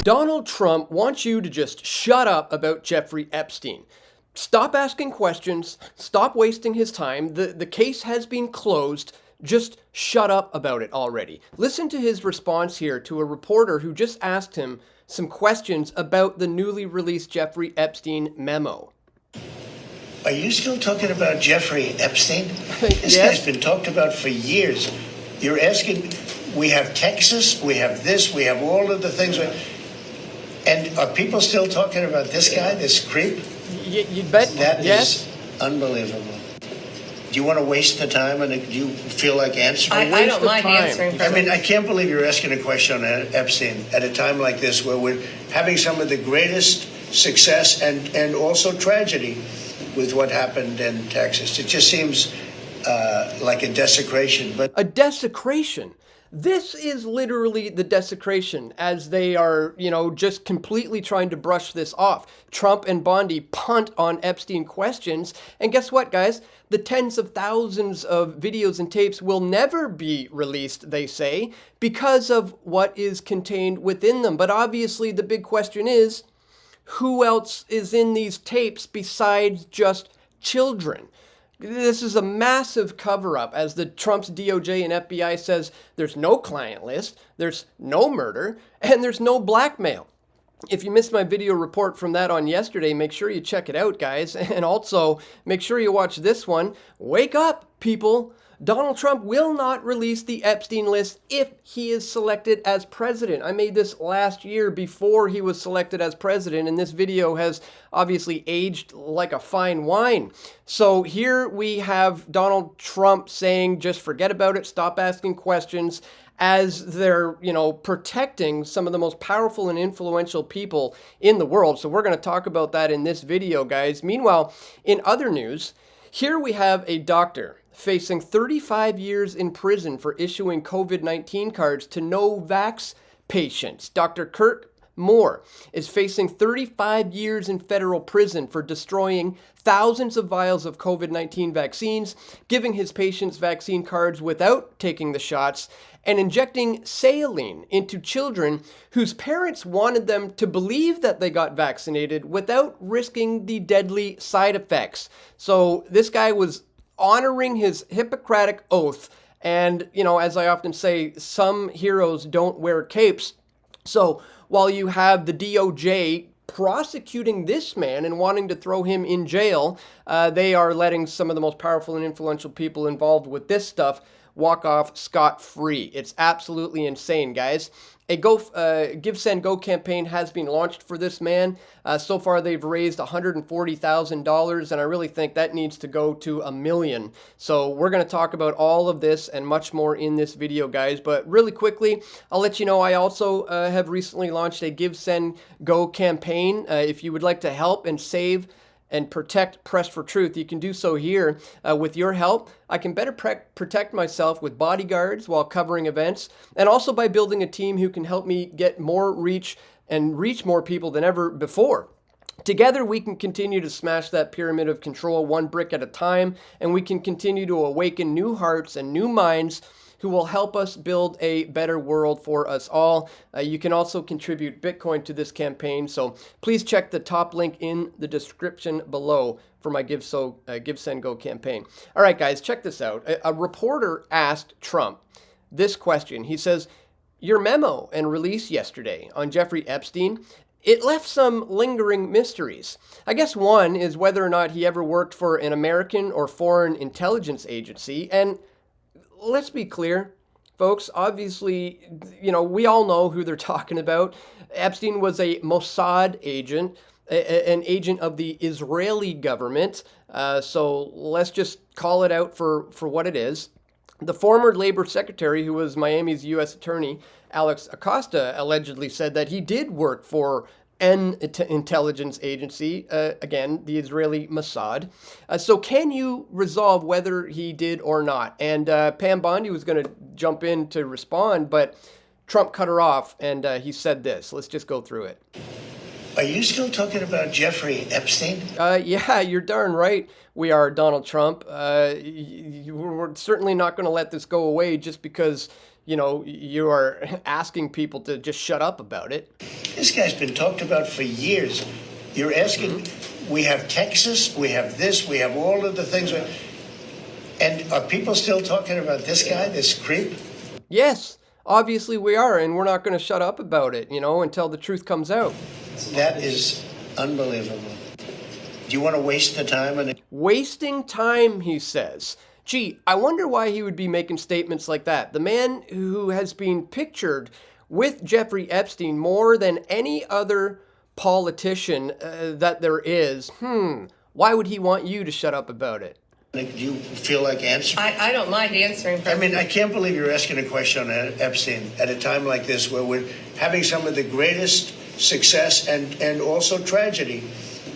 Donald Trump wants you to just shut up about Jeffrey Epstein. Stop asking questions. Stop wasting his time. The case has been closed. Just shut up about it already. Listen to his response here to a reporter who just asked him some questions about the newly released Jeffrey Epstein memo. Are you still talking about Jeffrey Epstein? This guy's been talked about for years. You're asking, we have Texas, we have this, we have all of the things. And are people still talking about this guy, this creep? You bet. That is unbelievable. Do you want to waste the time, and do you feel like answering? I don't mind answering. I mean, I can't believe you're asking a question on Epstein at a time like this, where we're having some of the greatest success and also tragedy with what happened in Texas. It just seems like a desecration. But a desecration? This is literally the desecration, as they are, just completely trying to brush this off. Trump and Bondi punt on Epstein questions. And guess what, guys? The tens of thousands of videos and tapes will never be released, they say, because of what is contained within them. But obviously, the big question is, who else is in these tapes besides just children? This is a massive cover-up, as the Trump's DOJ and FBI says there's no client list, there's no murder, and there's no blackmail. If you missed my video report from that on yesterday, make sure you check it out, guys. And also, make sure you watch this one. Wake up, people. Donald Trump will not release the Epstein list if he is selected as president. I made this last year before he was selected as president, and this video has obviously aged like a fine wine. So here we have Donald Trump saying, just forget about it, stop asking questions, as they're, protecting some of the most powerful and influential people in the world. So we're going to talk about that in this video, guys. Meanwhile, in other news, here we have a doctor facing 35 years in prison for issuing COVID-19 cards to No-Vax patients. Dr. Kirk Moore is facing 35 years in federal prison for destroying thousands of vials of COVID-19 vaccines, giving his patients vaccine cards without taking the shots, and injecting saline into children whose parents wanted them to believe that they got vaccinated without risking the deadly side effects. So this guy was honoring his Hippocratic oath. And, as I often say, some heroes don't wear capes. So while you have the DOJ prosecuting this man and wanting to throw him in jail, they are letting some of the most powerful and influential people involved with this stuff walk off scot-free. It's absolutely insane, guys. A Give, Send, Go campaign has been launched for this man. So far, they've raised $140,000, and I really think that needs to go to $1 million. So we're going to talk about all of this and much more in this video, guys. But really quickly, I'll let you know I also have recently launched a Give, Send, Go campaign. If you would like to help and save and protect Press for Truth, you can do so here. With your help, I can better protect myself with bodyguards while covering events, and also by building a team who can help me get more reach and reach more people than ever before. Together, we can continue to smash that pyramid of control one brick at a time, and we can continue to awaken new hearts and new minds who will help us build a better world for us all. You can also contribute Bitcoin to this campaign, so please check the top link in the description below for my Give, Send, Go campaign. All right, guys, check this out. A reporter asked Trump this question. He says, your memo and release yesterday on Jeffrey Epstein, it left some lingering mysteries. I guess one is whether or not he ever worked for an American or foreign intelligence agency, and let's be clear, folks. Obviously, we all know who they're talking about. Epstein was a Mossad agent, an agent of the Israeli government. So let's just call it out for what it is. The former labor secretary, who was Miami's U.S. attorney, Alex Acosta, allegedly said that he did work for an intelligence agency, again, the Israeli Mossad. So can you resolve whether he did or not? And Pam Bondi was going to jump in to respond, but Trump cut her off, and he said this. Let's just go through it. Are you still talking about Jeffrey Epstein? Yeah, you're darn right. We are, Donald Trump. We're certainly not going to let this go away just because, you are asking people to just shut up about it. This guy's been talked about for years. You're asking, we have Texas, we have this, we have all of the things. And are people still talking about this guy, this creep? Yes, obviously we are, and we're not going to shut up about it, until the truth comes out. That is unbelievable. Do you want to waste the time on it? Wasting time, he says. Gee, I wonder why he would be making statements like that. The man who has been pictured with Jeffrey Epstein more than any other politician that there is. Why would he want you to shut up about it? Do you feel like answering? I don't mind answering. I mean, I can't believe you're asking a question on Epstein at a time like this where we're having some of the greatest success and also tragedy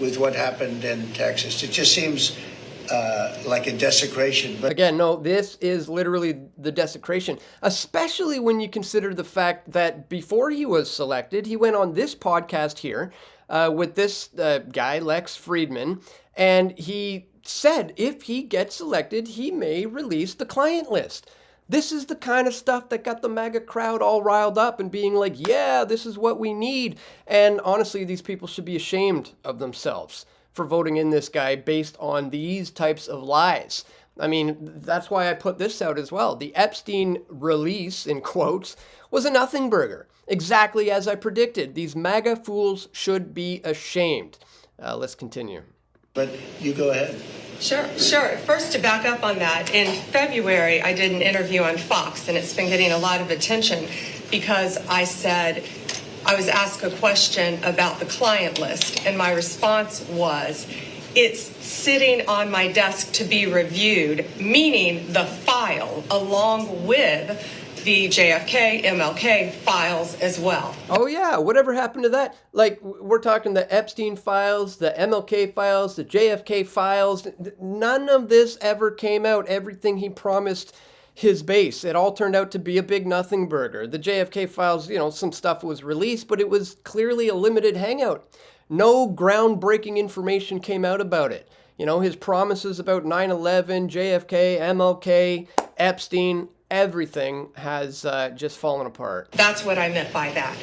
with what happened in Texas. It just seems like a desecration. But again, no, this is literally the desecration, especially when you consider the fact that before he was selected, he went on this podcast here with this guy, Lex Friedman, and he said if he gets selected, he may release the client list. This is the kind of stuff that got the MAGA crowd all riled up and being like, yeah, this is what we need. And honestly, these people should be ashamed of themselves for voting in this guy based on these types of lies. I mean, that's why I put this out as well. The Epstein release, in quotes, was a nothing burger. Exactly as I predicted. These MAGA fools should be ashamed. Let's continue. But you go ahead. Sure. First, to back up on that, in February, I did an interview on Fox, and it's been getting a lot of attention because I said I was asked a question about the client list, and my response was, it's sitting on my desk to be reviewed, meaning the file, along with the JFK, MLK files as well. Oh yeah, whatever happened to that? Like, we're talking the Epstein files, the MLK files, the JFK files. None of this ever came out. Everything he promised his base, it all turned out to be a big nothing burger. The JFK files, some stuff was released, but it was clearly a limited hangout. No groundbreaking information came out about it. His promises about 9/11, JFK, MLK, Epstein, everything has just fallen apart. That's what I meant by that.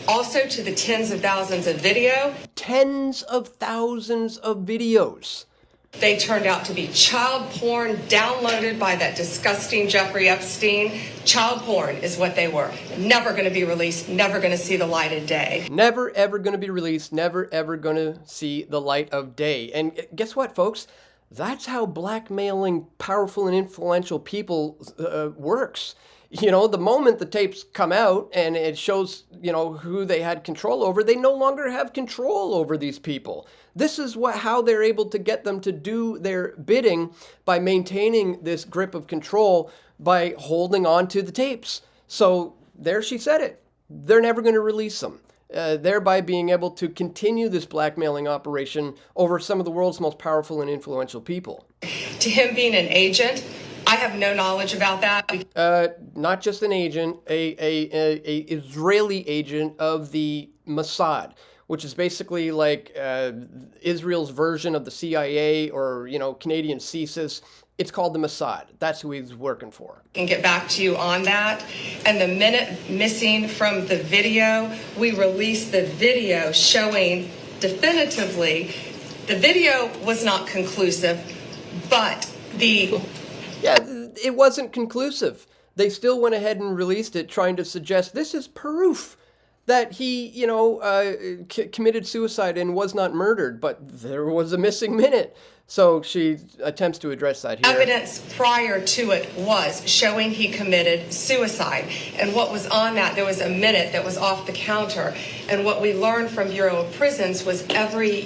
Also, to the tens of thousands of video. Tens of thousands of videos. They turned out to be child porn downloaded by that disgusting Jeffrey Epstein. Child porn is what they were. Never going to be released, never going to see the light of day. Never, ever going to be released, never, ever going to see the light of day. And guess what, folks? That's how blackmailing powerful and influential people works. The moment the tapes come out and it shows, who they had control over, they no longer have control over these people. This is how they're able to get them to do their bidding, by maintaining this grip of control, by holding on to the tapes. So there she said it. They're never going to release them. Thereby being able to continue this blackmailing operation over some of the world's most powerful and influential people. To him being an agent, I have no knowledge about that. Not just an agent, a Israeli agent of the Mossad, which is basically like Israel's version of the CIA or, Canadian CSIS. It's called the Mossad. That's who he's working for. And get back to you on that. And the minute missing from the video, we released the video showing definitively the video was not conclusive, but Yeah, it wasn't conclusive. They still went ahead and released it, trying to suggest this is proof that he, committed suicide and was not murdered, but there was a missing minute. So she attempts to address that here. Evidence prior to it was showing he committed suicide. And what was on that, there was a minute that was off the counter. And what we learned from Bureau of Prisons was every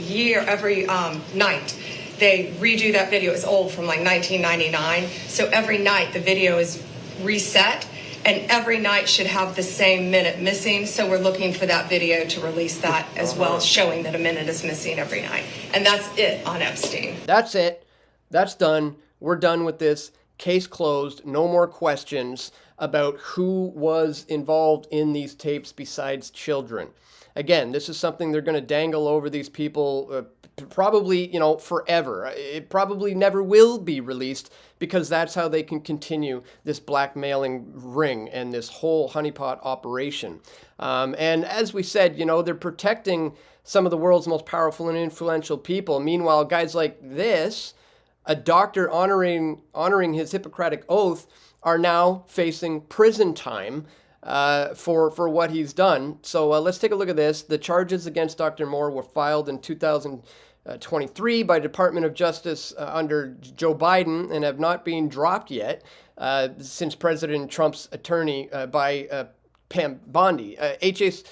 night, they redo that video. It's old, from like 1999. So every night the video is reset, and every night should have the same minute missing. So we're looking for that video to release that as well, showing that a minute is missing every night. And that's it on Epstein. That's it. That's done. We're done with this. case closed, no more questions about who was involved in these tapes besides children. Again, this is something they're going to dangle over these people probably, forever. It probably never will be released because that's how they can continue this blackmailing ring and this whole honeypot operation. And as we said, they're protecting some of the world's most powerful and influential people. Meanwhile, guys like this, a doctor honoring his Hippocratic oath, are now facing prison time for what he's done. So let's take a look at this. The charges against Dr. Moore were filed in 2023 by Department of Justice under Joe Biden and have not been dropped yet since President Trump's attorney by Pam Bondi. HHS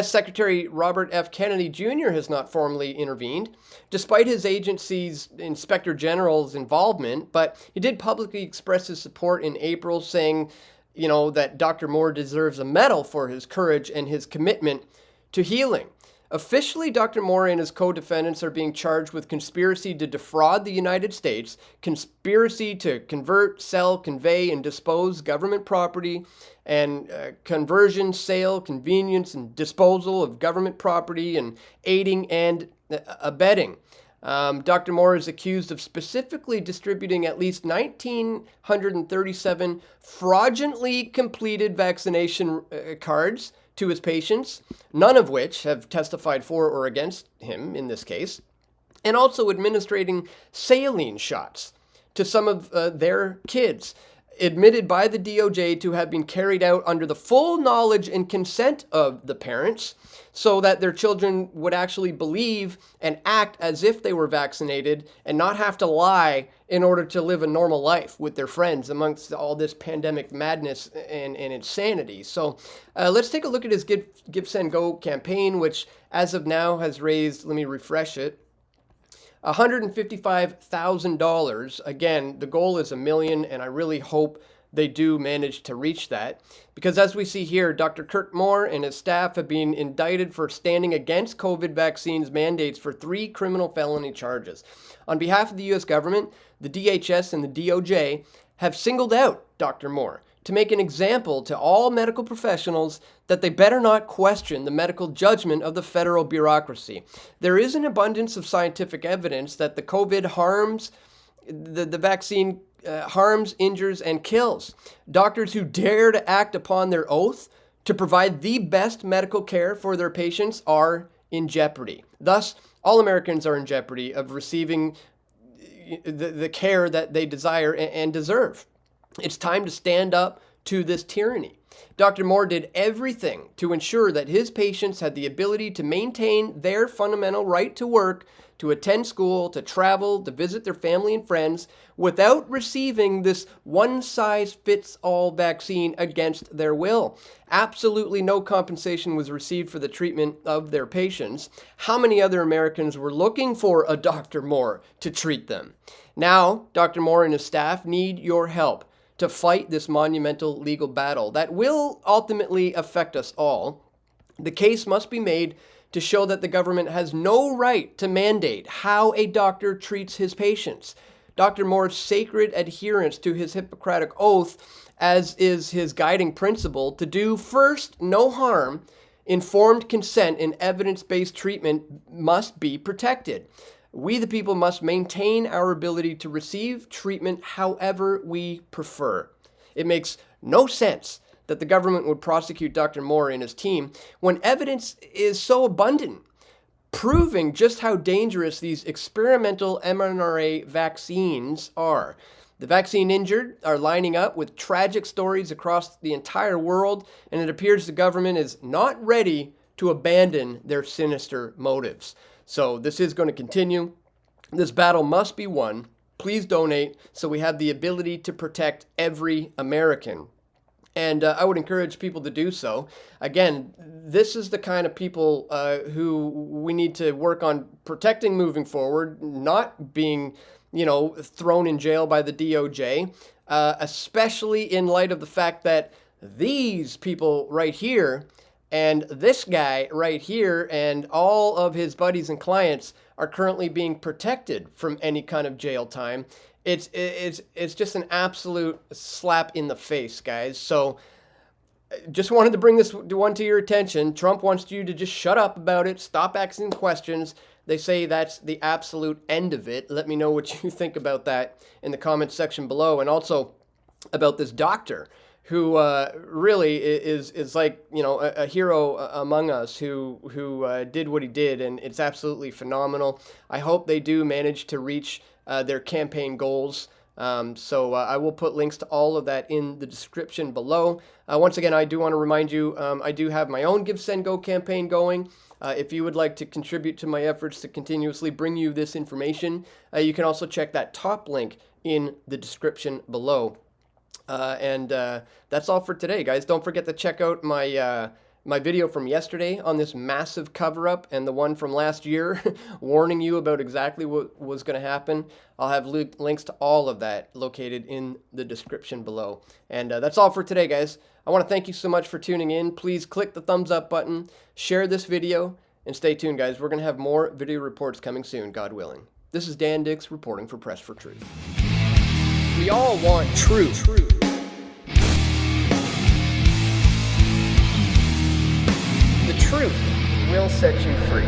Secretary Robert F. Kennedy Jr. has not formally intervened, despite his agency's Inspector General's involvement, but he did publicly express his support in April, saying, that Dr. Moore deserves a medal for his courage and his commitment to healing. Officially, Dr. Moore and his co-defendants are being charged with conspiracy to defraud the United States, conspiracy to convert, sell, convey, and dispose government property, and conversion, sale, convenience, and disposal of government property, and aiding and abetting. Dr. Moore is accused of specifically distributing at least 1,937 fraudulently completed vaccination cards to his patients, none of which have testified for or against him in this case, and also administering saline shots to some of their kids, admitted by the DOJ to have been carried out under the full knowledge and consent of the parents, so that their children would actually believe and act as if they were vaccinated and not have to lie in order to live a normal life with their friends amongst all this pandemic madness and insanity. So let's take a look at his Give, Send, Go campaign, which as of now has raised, let me refresh it, $155,000. Again, the goal is $1 million, and I really hope they do manage to reach that. Because as we see here, Dr. Kirk Moore and his staff have been indicted for standing against COVID vaccines mandates for 3 criminal felony charges. On behalf of the U.S. government, the DHS and the DOJ have singled out Dr. Moore to make an example to all medical professionals that they better not question the medical judgment of the federal bureaucracy. There is an abundance of scientific evidence that the COVID harms, the vaccine harms, injures, and kills. Doctors who dare to act upon their oath to provide the best medical care for their patients are in jeopardy. Thus, all Americans are in jeopardy of receiving the care that they desire and deserve. It's time to stand up to this tyranny. Dr. Moore did everything to ensure that his patients had the ability to maintain their fundamental right to work, to attend school, to travel, to visit their family and friends without receiving this one-size-fits-all vaccine against their will. Absolutely no compensation was received for the treatment of their patients. How many other Americans were looking for a Dr. Moore to treat them? Now, Dr. Moore and his staff need your help to fight this monumental legal battle that will ultimately affect us all. The case must be made to show that the government has no right to mandate how a doctor treats his patients. Dr. Moore's sacred adherence to his Hippocratic oath, as is his guiding principle, to do first no harm, informed consent, and evidence-based treatment must be protected. We, the people, must maintain our ability to receive treatment however we prefer. It makes no sense that the government would prosecute Dr. Moore and his team when evidence is so abundant, proving just how dangerous these experimental mRNA vaccines are. The vaccine injured are lining up with tragic stories across the entire world, and it appears the government is not ready to abandon their sinister motives. So this is going to continue. This battle must be won. Please donate so we have the ability to protect every American. And I would encourage people to do so. Again, this is the kind of people who we need to work on protecting moving forward, not being, thrown in jail by the DOJ, especially in light of the fact that these people right here and this guy right here and all of his buddies and clients are currently being protected from any kind of jail time. It's just an absolute slap in the face, guys. So just wanted to bring this one to your attention. Trump wants you to just shut up about it, stop asking questions. They say that's the absolute end of it. Let me know what you think about that in the comments section below, and also about this doctor who really is like, you know, a hero among us who did what he did, and it's absolutely phenomenal. I hope they do manage to reach their campaign goals. So I will put links to all of that in the description below. Once again, I do want to remind you, I do have my own Give, Send, Go campaign going. If you would like to contribute to my efforts to continuously bring you this information, you can also check that top link in the description below. And that's all for today, guys. Don't forget to check out my my video from yesterday on this massive cover-up, and the one from last year warning you about exactly what was going to happen. I'll have links to all of that located in the description below. And that's all for today, guys. I want to thank you so much for tuning in. Please click the thumbs up button, share this video, and stay tuned, guys. We're going to have more video reports coming soon, God willing. This is Dan Dicks reporting for Press for Truth. We all want truth. The truth will set you free.